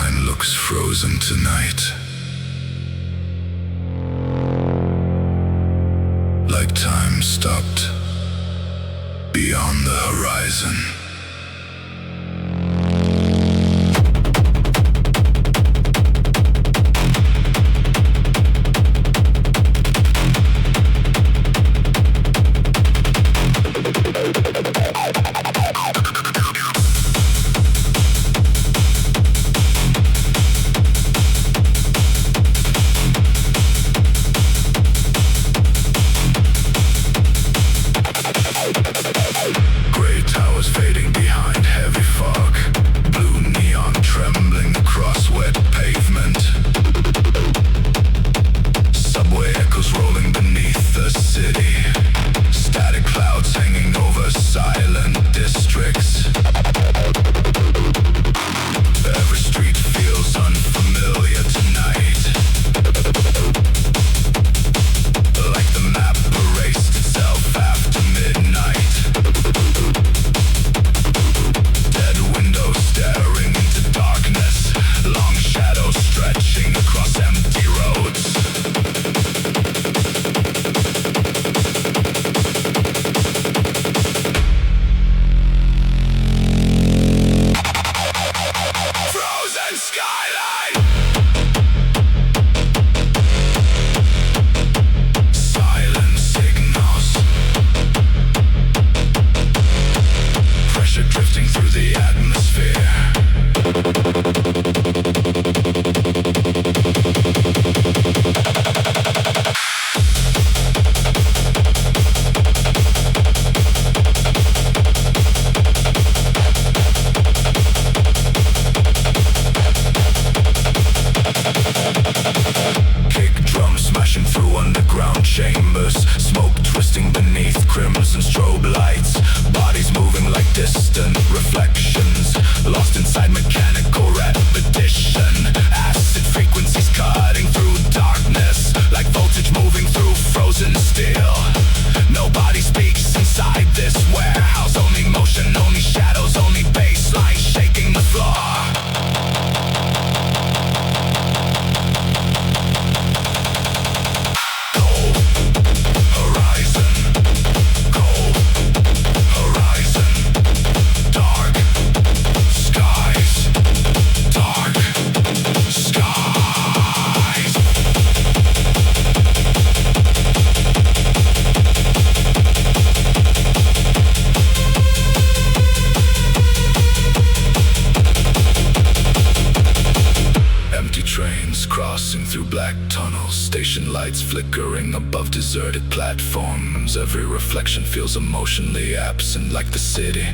skyline looks frozen tonight, like time stopped beyond the horizon. Flickering above deserted platforms, every reflection feels emotionally absent, like the city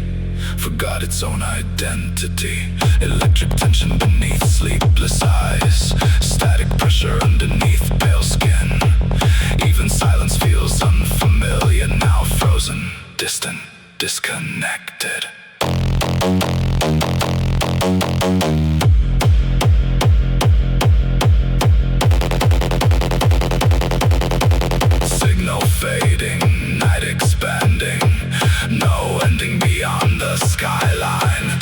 forgot its own identity. Electric tension beneath sleepless eyes, static pressure underneath pale skin. Even silence feels unfamiliar now, frozen, distant, disconnected. Fading, night expanding, no ending beyond the skyline.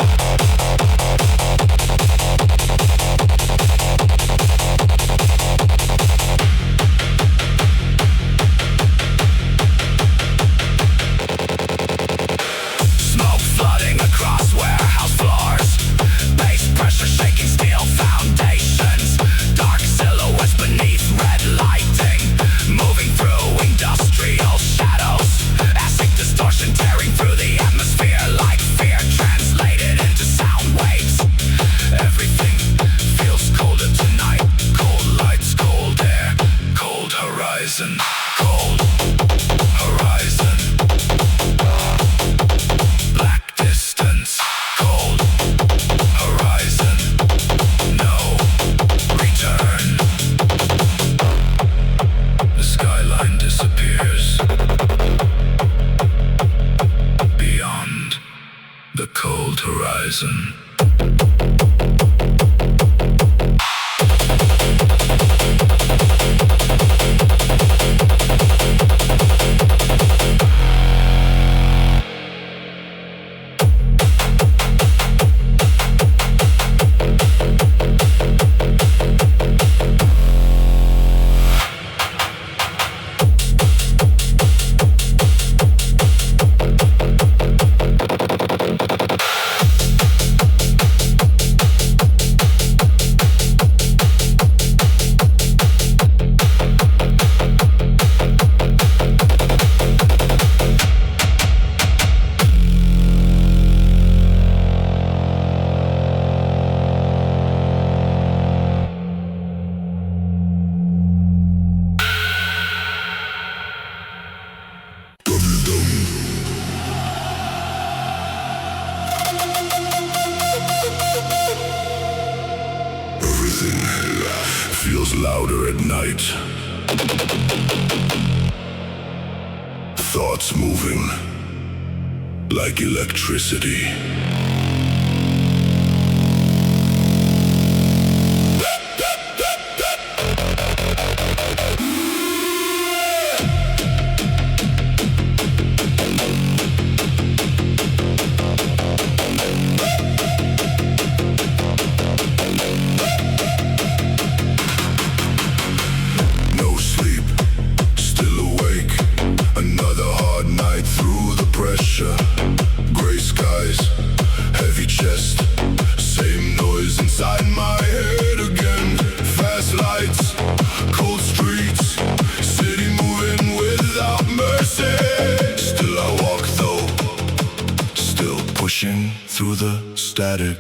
Everything feels louder at night. Thoughts moving like electricity. Gray skies, heavy chest, same noise inside my head again. Fast lights, cold streets, city moving without mercy. Still I walk though, still pushing through the static.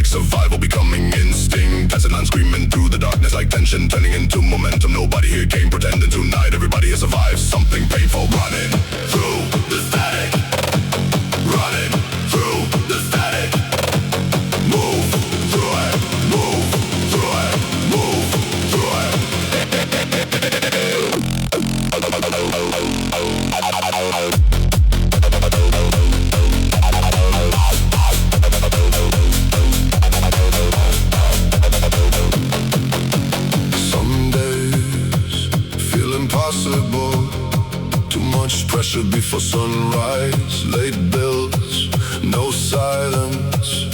Survival becoming instinct. Basslines screaming through the darkness like tension, turning into momentum. Nobody here came pretending tonight. Everybody has survived something painful. Running through the static. Running through the static. Move through it. Move through it. Move through it. Too much pressure before sunrise. Late bills, no silence.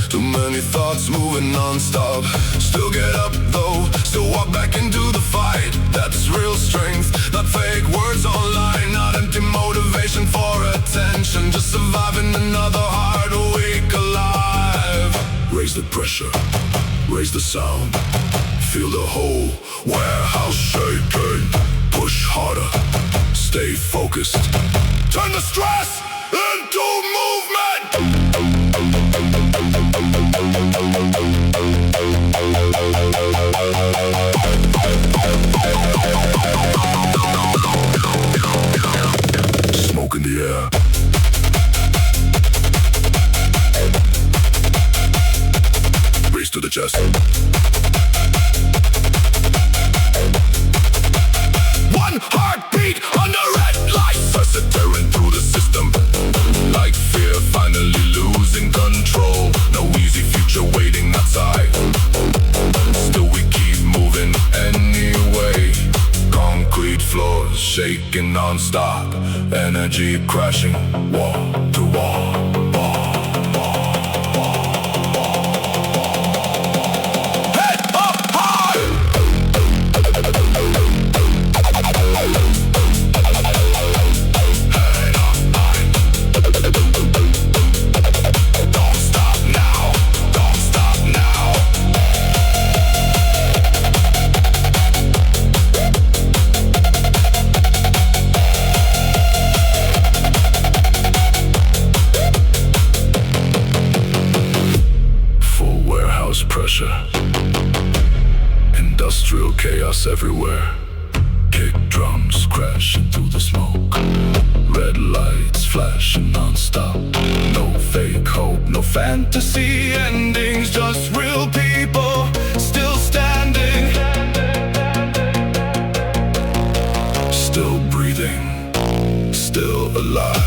Too many thoughts moving non-stop. Still get up though, still walk back into the fight. That's real strength, not fake words online. Not empty motivation for attention. Just surviving another hard week alive. Raise the pressure, raise the sound. Feel the whole warehouse shaking. Push harder, stay focused. Turn the stress into movement. Smoke in the air. Race to the chest. One heartbeat under red lights. Persevering through the system. Like fear finally losing control. No easy future waiting outside. Still we keep moving anyway. Concrete floors shaking non-stop. Energy crashing wall to wall. Industrial chaos everywhere. Kick drums crashing through the smoke. Red lights flashing non-stop. No fake hope, no fantasy endings. Just real people still standing. Still breathing, still alive.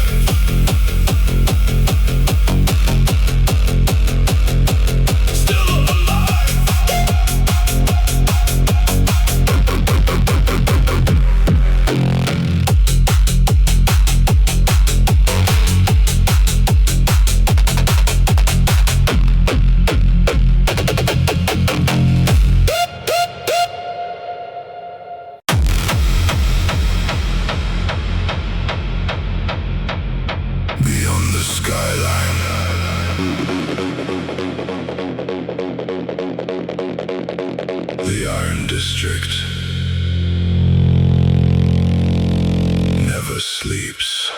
The Iron District never sleeps.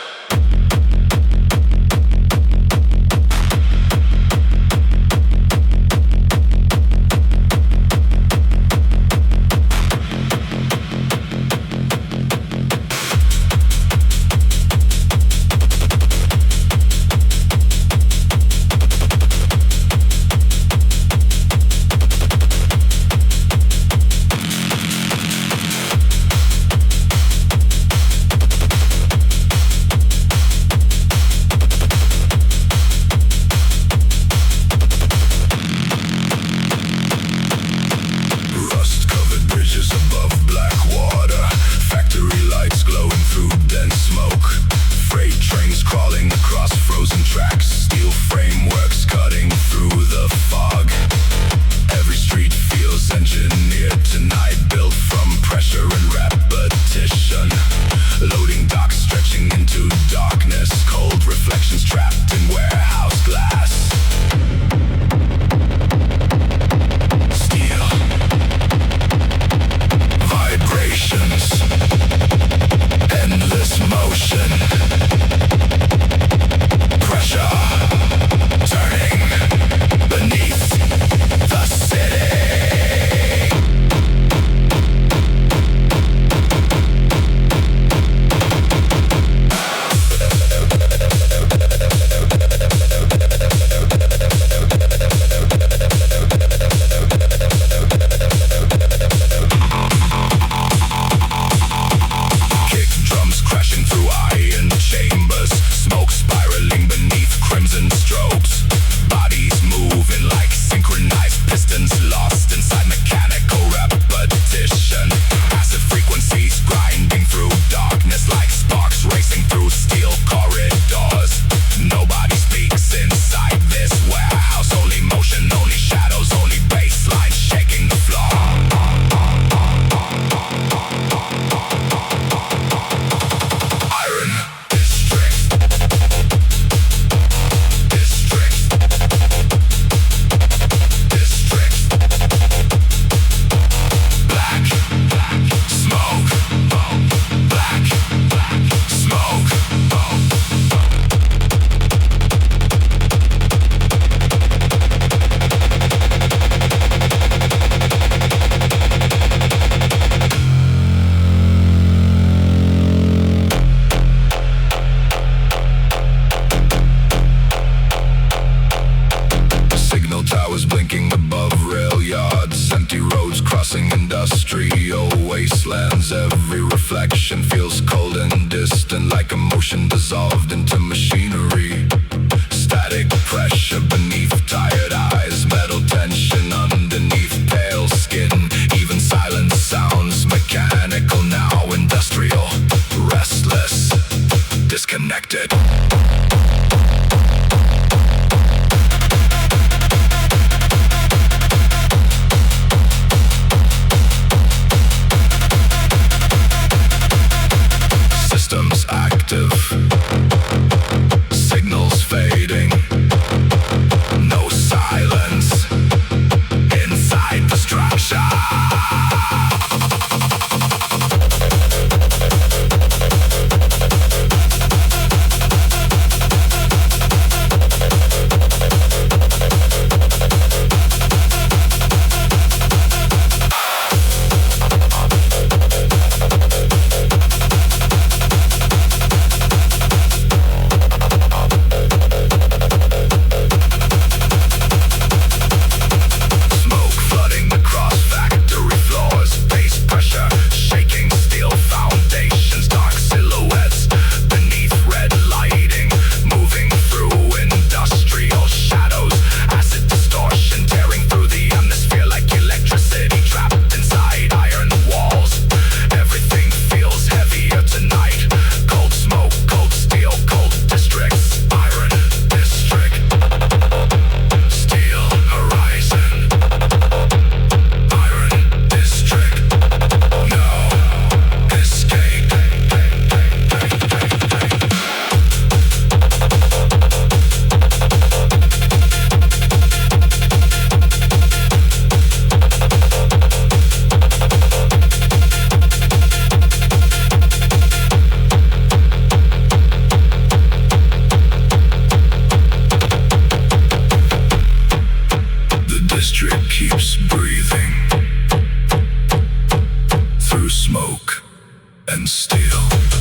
Signals fading, no silence. and steel.